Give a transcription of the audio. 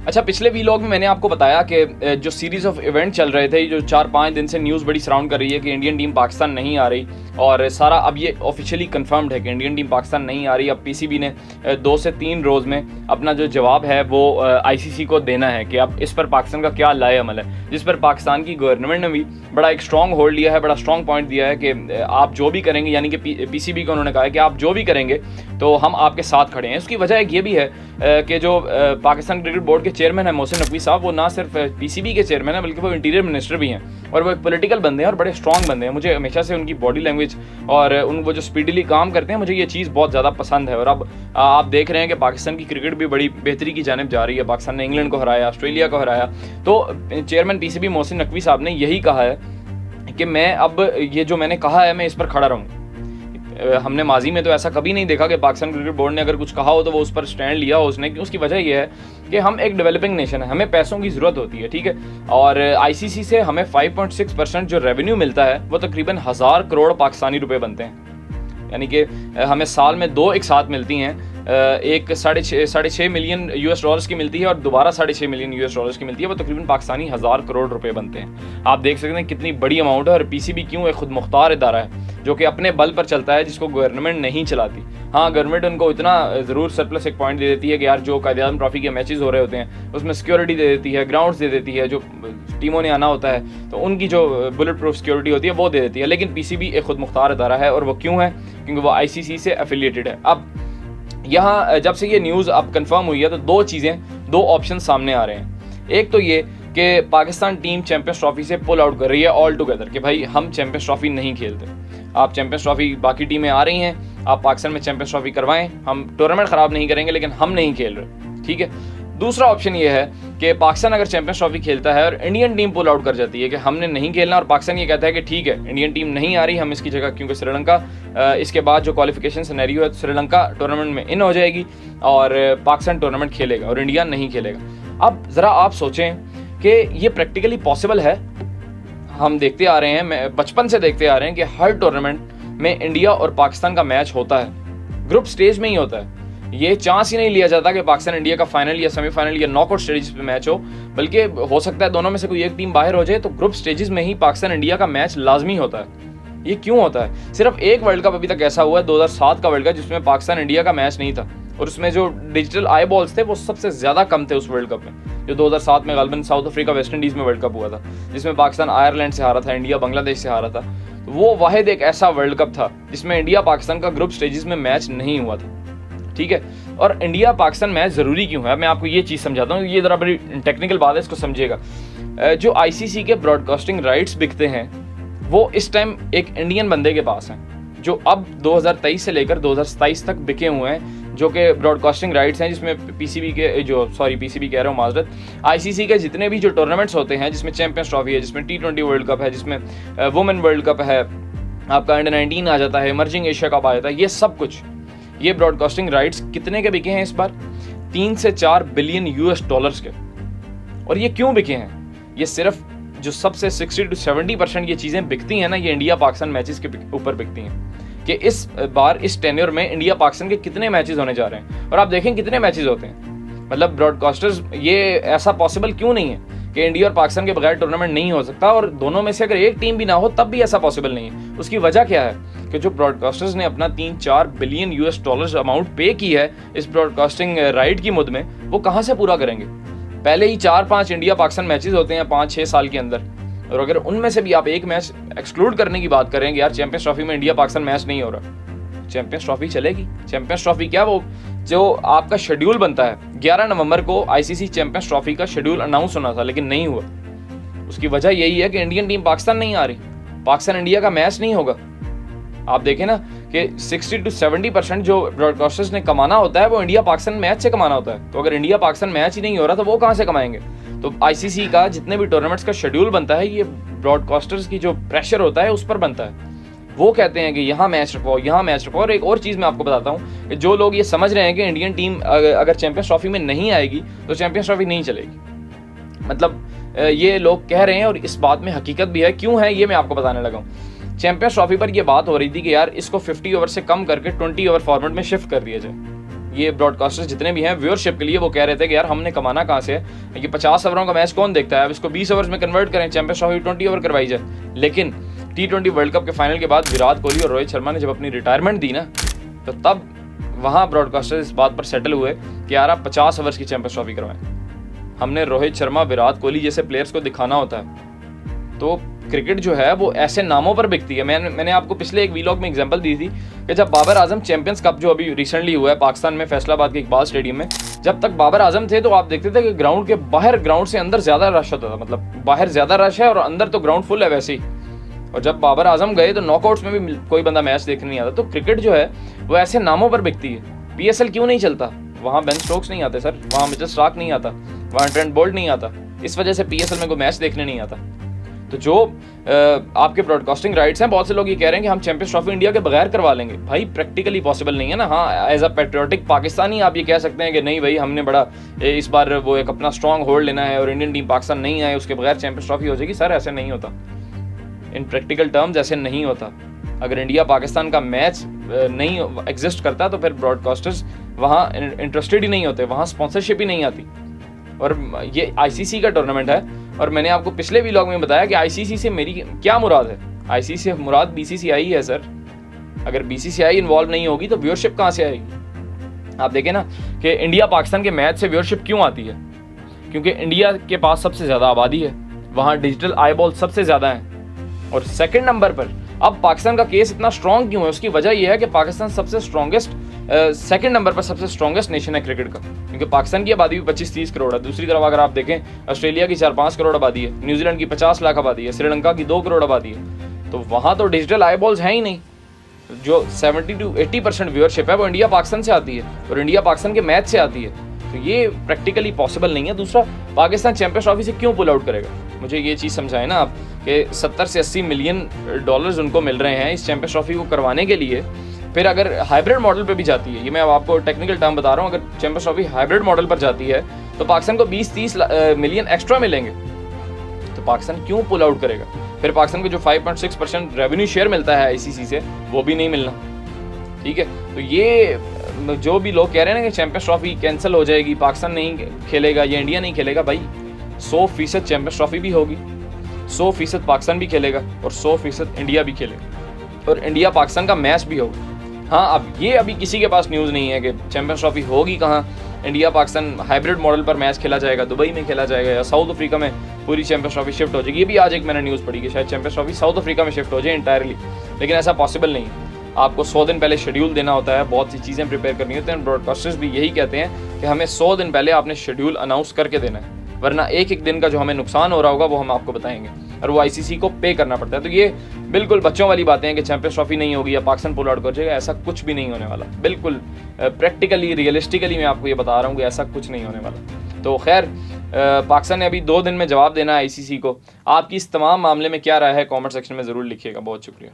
अच्छा, पिछले वीलॉग में मैंने आपको बताया कि जो सीरीज़ ऑफ इवेंट चल रहे थे, जो 4-5 दिन से न्यूज़ बड़ी सराउंड कर रही है कि इंडियन टीम पाकिस्तान नहीं आ रही, और सारा अब ये ऑफिशियली कंफर्म्ड है कि इंडियन टीम पाकिस्तान नहीं आ रही। अब पीसीबी ने 2 से 3 रोज़ में अपना जो जवाब है वो आईसीसी को देना है कि अब इस पर पाकिस्तान का क्या लाए अमल है, जिस पर पाकिस्तान की गवर्नमेंट ने भी बड़ा एक स्ट्रॉन्ग होल्ड लिया है, बड़ा स्ट्रॉन्ग पॉइंट दिया है कि आप जो भी करेंगे, यानी कि पीसीबी को उन्होंने कहा है कि आप जो भी करेंगे तो हम आपके साथ खड़े हैं। उसकी वजह एक ये भी है कि जो पाकिस्तान क्रिकेट बोर्ड के चेयरमैन है मोहसिन नकवी साहब, वो ना सिर्फ पीसीबी के चेयरमैन है बल्कि वो इंटीरियर मिनिस्टर भी हैं, और वो एक पॉलिटिकल बंदे हैं और बड़े स्ट्रॉन्ग बंदे हैं। मुझे हमेशा से उनकी बॉडी लैंग्वेज और वो जो स्पीडली काम करते हैं, मुझे ये चीज़ बहुत ज़्यादा पसंद है। और अब आप देख रहे हैं कि पाकिस्तान की क्रिकेट भी बड़ी बेहतरी की जानिब जा रही है। पाकिस्तान ने इंग्लैंड को हराया, ऑस्ट्रेलिया को हराया। तो चेयरमैन पीसीबी मोहसिन नकवी साहब ने यही कहा है कि मैं अब ये जो मैंने कहा है मैं इस पर खड़ा रहूँगा। हमने माजी में तो ऐसा कभी नहीं देखा कि पाकिस्तान क्रिकेट बोर्ड ने अगर कुछ कहा हो तो वो उस पर स्टैंड लिया हो उसने। उसकी वजह यह है कि हम एक डेवलपिंग नेशन है, हमें पैसों की ज़रूरत होती है, ठीक है। और आईसीसी से हमें 5.6% जो रेवेन्यू मिलता है वो तकरीबन 1000 करोड़ पाकिस्तानी रुपए बनते हैं, यानी कि हमें साल में 2 एक साथ मिलती हैं। एक 6.5 मिलियन यूएस डॉलर्स की मिलती है और दोबारा 6.5 मिलियन यूएस डॉलर्स की मिलती है। वो तकरीबन पाकिस्तानी 1000 करोड़ रुपए बनते हैं। आप देख सकते हैं कितनी बड़ी अमाउंट है। और पीसीबी क्यों एक खुद मुख्तार इदारा है जो कि अपने बल पर चलता है, जिसको गवर्नमेंट नहीं चलाती। हाँ, गवर्नमेंट उनको इतना ज़रूर सरप्लस एक पॉइंट दे देती है कि यार जो कायद-ए-आज़म ट्रॉफी के मैचेस हो रहे होते हैं उसमें सिक्योरिटी दे देती है, ग्राउंड्स दे देती है, जो टीमों ने आना होता है तो उनकी जो बुलेट प्रूफ सिक्योरिटी होती है वो दे देती है। लेकिन पीसीबी एक खुद मुख्तार इदारा है, और वो क्यों है? क्योंकि वो आईसीसी से एफिलिएटेड है। अब यहाँ जब से ये न्यूज़ अब कंफर्म हुई है तो दो ऑप्शन सामने आ रहे हैं। एक तो ये कि पाकिस्तान टीम चैंपियंस ट्रॉफी से पुल आउट कर रही है ऑल टुगेदर, कि भाई हम चैंपियंस ट्रॉफी नहीं खेलते। आप चैंपियंस ट्रॉफी, बाकी टीमें आ रही हैं, आप पाकिस्तान में चैंपियंस ट्रॉफी करवाएं, हम टूर्नामेंट ख़राब नहीं करेंगे लेकिन हम नहीं खेल रहे, ठीक है। दूसरा ऑप्शन ये है कि पाकिस्तान अगर चैंपियंस ट्रॉफी खेलता है और इंडियन टीम पुल आउट कर जाती है कि हमने नहीं खेलना, और पाकिस्तान ये कहता है कि ठीक है इंडियन टीम नहीं आ रही, हम इसकी जगह, क्योंकि श्रीलंका इसके बाद जो क्वालिफिकेशन सिनेरियो है तो श्रीलंका टूर्नामेंट में इन हो जाएगी और पाकिस्तान टूर्नामेंट खेलेगा और इंडिया नहीं खेलेगा। अब ज़रा आप सोचें कि ये प्रैक्टिकली पॉसिबल है। हम देखते आ रहे हैं, मैं बचपन से देखते आ रहे हैं कि हर टूर्नामेंट में इंडिया और पाकिस्तान का मैच होता है, ग्रुप स्टेज में ही होता है। ये चांस ही नहीं लिया जाता कि पाकिस्तान इंडिया का फाइनल या सेमीफाइनल या नॉकआउट स्टेजेस पे मैच हो, बल्कि हो सकता है दोनों में से कोई एक टीम बाहर हो जाए तो ग्रुप स्टेजेस में ही पाकिस्तान इंडिया का मैच लाजमी होता है। ये क्यों होता है? सिर्फ एक वर्ल्ड कप अभी तक ऐसा हुआ है, 2007 का वर्ल्ड कप, जिसमें पाकिस्तान इंडिया का मैच नहीं था, और उसमें जो डिजिटल आई बॉल्स थे वो सबसे ज़्यादा कम थे उस वर्ल्ड कप में, जो 2007 में गालबन साउथ अफ्रीका वेस्ट इंडीज़ में वर्ल्ड कप हुआ था, जिसमें पाकिस्तान आयरलैंड से हारा था, इंडिया बांग्लादेश से हारा था। वो वाहिद एक ऐसा वर्ल्ड कप था जिसमें इंडिया पाकिस्तान का ग्रुप स्टेजेस में मैच नहीं हुआ था, ठीक है। और इंडिया पाकिस्तान मैच ज़रूरी क्यों है, मैं आपको ये चीज़ समझाता हूँ। ये ज़रा बड़ी टेक्निकल बात है, इसको समझिएगा। जो आईसीसी के ब्रॉडकास्टिंग राइट्स बिकते हैं वो इस टाइम एक इंडियन बंदे के पास हैं, जो अब 2023 से लेकर 2027 तक बिके हुए हैं, जो कि ब्रॉडकास्टिंग राइट्स हैं, जिसमें पीसीबी कह रहा हूँ माजरत, आईसीसी के जितने भी जो टूर्नामेंट्स होते हैं, जिसमें चैंपियंस ट्रॉफी है, जिसमें T20 वर्ल्ड कप है, जिसमें वुमेन वर्ल्ड कप है, आपका अंडर-19 आ जाता है, इमर्जिंग एशिया कप आ जाता है, ये सब कुछ, ये ब्रॉडकास्टिंग राइट्स कितने के बिके हैं इस बार? 3 से 4 बिलियन यूएस डॉलर्स के। और ये क्यों बिके हैं? ये सिर्फ जो सबसे 60 to 70% ये चीज़ें बिकती हैं ना, ये इंडिया पाकिस्तान मैचेस के ऊपर बिकती हैं, कि इस बार इस टेन्योर में इंडिया पाकिस्तान के कितने मैचेस होने जा रहे हैं। और आप देखें कितने मैचेस होते हैं, मतलब ब्रॉडकास्टर्स, ये ऐसा पॉसिबल क्यों नहीं है कि इंडिया और पाकिस्तान के बगैर टूर्नामेंट नहीं हो सकता, और दोनों में से अगर एक टीम भी ना हो तब भी ऐसा पॉसिबल नहीं है। उसकी वजह क्या है कि जो ब्रॉडकास्टर्स ने अपना 3-4 बिलियन यूएस डॉलर्स अमाउंट पे की है इस ब्रॉडकास्टिंग राइट की मुद में, वो कहाँ से पूरा करेंगे? पहले ही 4-5 इंडिया पाकिस्तान मैचेस होते हैं 5-6 साल के अंदर, और अगर उनमें से भी आप एक मैच एक्सक्लूड करने की बात करेंगे, यार चैंपियंस ट्रॉफी में इंडिया पाकिस्तान मैच नहीं हो रहा, चैंपियंस ट्रॉफी चलेगी? चैंपियंस ट्रॉफी क्या, वो जो आपका शेड्यूल बनता है, 11 नवंबर को आईसीसी चैंपियंस ट्रॉफी का शेड्यूल अनाउंस होना था लेकिन नहीं हुआ। उसकी वजह यही है कि इंडियन टीम पाकिस्तान नहीं आ रही, पाकिस्तान इंडिया का मैच नहीं होगा। आप देखें ना कि 60 to 70% जो ब्रॉडकास्टर्स ने कमाना होता है वो इंडिया पाकिस्तान मैच से कमाना होता है। तो अगर इंडिया पाकिस्तान मैच ही नहीं हो रहा तो वो कहाँ से कमाएंगे? तो आईसीसी का जितने भी टूर्नामेंट्स का शेड्यूल बनता है, ये ब्रॉडकास्टर्स की जो प्रेशर होता है उस पर बनता है। वो कहते हैं कि यहाँ मैच रखवाओ, यहाँ मैच रखवाओ। और एक और चीज़ मैं आपको बताता हूँ कि जो लोग ये समझ रहे हैं कि इंडियन टीम अगर चैंपियंस ट्रॉफी में नहीं आएगी तो चैंपियंस ट्रॉफी नहीं चलेगी, मतलब ये लोग कह रहे हैं, और इस बात में हकीकत भी है। क्यों है ये मैं आपको बताने लगा हूँ। चैंपियंस ट्रॉफी पर ये बात हो रही थी कि यार इसको 50 ओवर से कम करके 20 ओवर फॉर्मेट में शिफ्ट कर दिया जाए। ये ब्रॉडकास्टर्स जितने भी हैं व्यूअरशिप के लिए वो कह रहे थे कि यार हमने कमाना कहाँ से है, ये 50 ओवरों का मैच कौन देखता है, अब इसको 20 ओवर्स में कन्वर्ट करें, चैंपियंस ट्रॉफी 20 ओवर करवाई जाए। लेकिन T20 वर्ल्ड कप के फाइनल के बाद विराट कोहली और रोहित शर्मा ने जब अपनी रिटायरमेंट दी ना, तो तब वहाँ ब्रॉडकास्टर्स इस बात पर सेटल हुए कि यार आप 50 ओवर्स की चैंपियंस ट्रॉफी करवाएं। हमने रोहित शर्मा, विराट कोहली जैसे प्लेयर्स को दिखाना होता है। तो क्रिकेट जो है वो ऐसे नामों पर बिकती है। मैंने आपको पिछले एक वीलॉग में एग्जांपल दी थी कि जब बाबर आजम चैंपियंस कप जो अभी रिसेंटली हुआ है पाकिस्तान में फैसलाबाद के इकबाल स्टेडियम में, जब तक बाबर आजम थे तो आप देखते थे कि ग्राउंड के बाहर ग्राउंड से अंदर ज्यादा रश होता था, मतलब बाहर ज्यादा रश है और अंदर तो ग्राउंड फुल है वैसे ही। और जब बाबर आजम गए तो नॉकआउट्स में भी कोई बंदा मैच देखने नहीं आता। तो क्रिकेट जो है वो ऐसे नामों पर बिकती है। PSL क्यों नहीं चलता? वहाँ बेन स्टोक्स नहीं आते सर, वहाँ मिचेल स्टार्क नहीं आता, वहाँ ट्रेंट बोल्ट नहीं आता, इस वजह से PSL में कोई मैच देखने नहीं आता। तो जो आपके ब्रॉडकास्टिंग राइट्स हैं, बहुत से लोग ये कह रहे हैं कि हम चैंपियंस ट्रॉफी इंडिया के बगैर करवा लेंगे। भाई प्रैक्टिकली पॉसिबल नहीं है ना। हाँ, एज अ पेट्रियोटिक पाकिस्तानी आप ये कह सकते हैं कि नहीं भाई हमने बड़ा इस बार वो एक अपना स्ट्रॉन्ग होल्ड लेना है और इंडियन टीम पाकिस्तान नहीं आए उसके बगैर चैंपियंस ट्रॉफी हो जाएगी। सर ऐसे नहीं होता, इन प्रैक्टिकल टर्म्स ऐसे नहीं होता। अगर इंडिया पाकिस्तान का मैच नहीं एग्जिस्ट करता तो फिर ब्रॉडकास्टर्स वहाँ इंटरेस्टेड ही नहीं होते, वहाँ स्पॉन्सरशिप ही नहीं आती। और ये ICC का टूर्नामेंट है और मैंने आपको पिछले व्लॉग में बताया कि ICC से मेरी क्या मुराद है। ICC से मुराद BCCI है सर। अगर BCCI इन्वॉल्व नहीं होगी तो व्यूअरशिप कहाँ से आएगी? आप देखें ना कि इंडिया पाकिस्तान के मैच से व्यूअरशिप क्यों आती है, क्योंकि इंडिया के पास सबसे ज़्यादा आबादी है, वहाँ डिजिटल आई बॉल सबसे ज़्यादा है। और सेकंड नंबर पर अब पाकिस्तान का केस इतना स्ट्रॉन्ग क्यों है? उसकी वजह यह है कि पाकिस्तान सबसे स्ट्रॉन्गेस्ट सेकंड नंबर पर सबसे स्ट्रॉन्गेस्ट नेशन है क्रिकेट का, क्योंकि पाकिस्तान की आबादी भी 25-30 करोड़ है। दूसरी तरफ अगर आप देखें ऑस्ट्रेलिया की 4-5 करोड़ आबादी है, न्यूजीलैंड की 50 लाख आबादी है, श्रीलंका की 2 करोड़ आबादी है। तो वहाँ तो डिजिटल आई बॉल्स हैं ही नहीं। जो 70 to 80% व्यूअरशिप है वो इंडिया पाकिस्तान से आती है और इंडिया पाकिस्तान के मैच से आती है। तो ये प्रैक्टिकली पॉसिबल नहीं है। दूसरा, पाकिस्तान चैंपियंस ट्रॉफी से क्यों पुल आउट करेगा? मुझे ये चीज़ समझाएं ना आप कि 70 से 80 मिलियन डॉलर्स उनको मिल रहे हैं इस चैंपियंस ट्रॉफी को करवाने के लिए। फिर अगर हाइब्रिड मॉडल पे भी जाती है, ये मैं अब आपको टेक्निकल टर्म बता रहा हूँ, अगर चैंपियंस ट्रॉफी हाइब्रिड मॉडल पर जाती है तो पाकिस्तान को 20-30 मिलियन एक्स्ट्रा मिलेंगे। तो पाकिस्तान क्यों पुल आउट करेगा? फिर पाकिस्तान को जो 5.6% रेवेन्यू शेयर मिलता है ICC से वो भी नहीं मिलना। ठीक है, तो ये जो भी लोग कह रहे हैं ना कि चैंपियंस ट्रॉफी कैंसिल हो जाएगी, पाकिस्तान नहीं खेलेगा या इंडिया नहीं खेलेगा, भाई 100% चैंपियंस ट्रॉफी भी होगी, 100% पाकिस्तान भी खेलेगा और 100% इंडिया भी खेलेगा और इंडिया पाकिस्तान का मैच भी होगा। हाँ, अब ये अभी किसी के पास न्यूज़ नहीं है कि चैंपियंस ट्रॉफी होगी कहाँ, इंडिया पाकिस्तान हाइब्रिड मॉडल पर मैच खेला जाएगा, दुबई में खेला जाएगा या साउथ अफ्रीका में पूरी चैंपियंस ट्रॉफी शिफ्ट हो जाएगी। ये भी आज एक मैंने न्यूज़ पढ़ी कि शायद चैंपियंस ट्रॉफी साउथ अफ्रीका में शिफ्ट हो जाए इंटायरली, लेकिन ऐसा पॉसिबल नहीं है। आपको 100 दिन पहले शेड्यूल देना होता है, बहुत सी चीज़ें प्रिपेयर करनी होती हैं। ब्रॉडकास्टर्स भी यही कहते हैं कि हमें 100 दिन पहले आपने शेड्यूल अनाउंस करके देना है, वरना एक दिन का जो हमें नुकसान हो रहा होगा वो हम आपको बताएंगे और वो ICC को पे करना पड़ता है। तो ये बिल्कुल बच्चों वाली बातें हैं कि चैंपियंस ट्रॉफी नहीं होगी या पाकिस्तान पुल आउट कर जाएगा, ऐसा कुछ भी नहीं होने वाला। बिल्कुल प्रैक्टिकली रियलिस्टिकली मैं आपको ये बता रहा हूँ कि ऐसा कुछ नहीं होने वाला। तो खैर, पाकिस्तान ने अभी 2 दिन में जवाब देना है ICC को। आपकी इस तमाम मामले में क्या राय है कॉमेंट सेक्शन में ज़रूर लिखिएगा। बहुत शुक्रिया।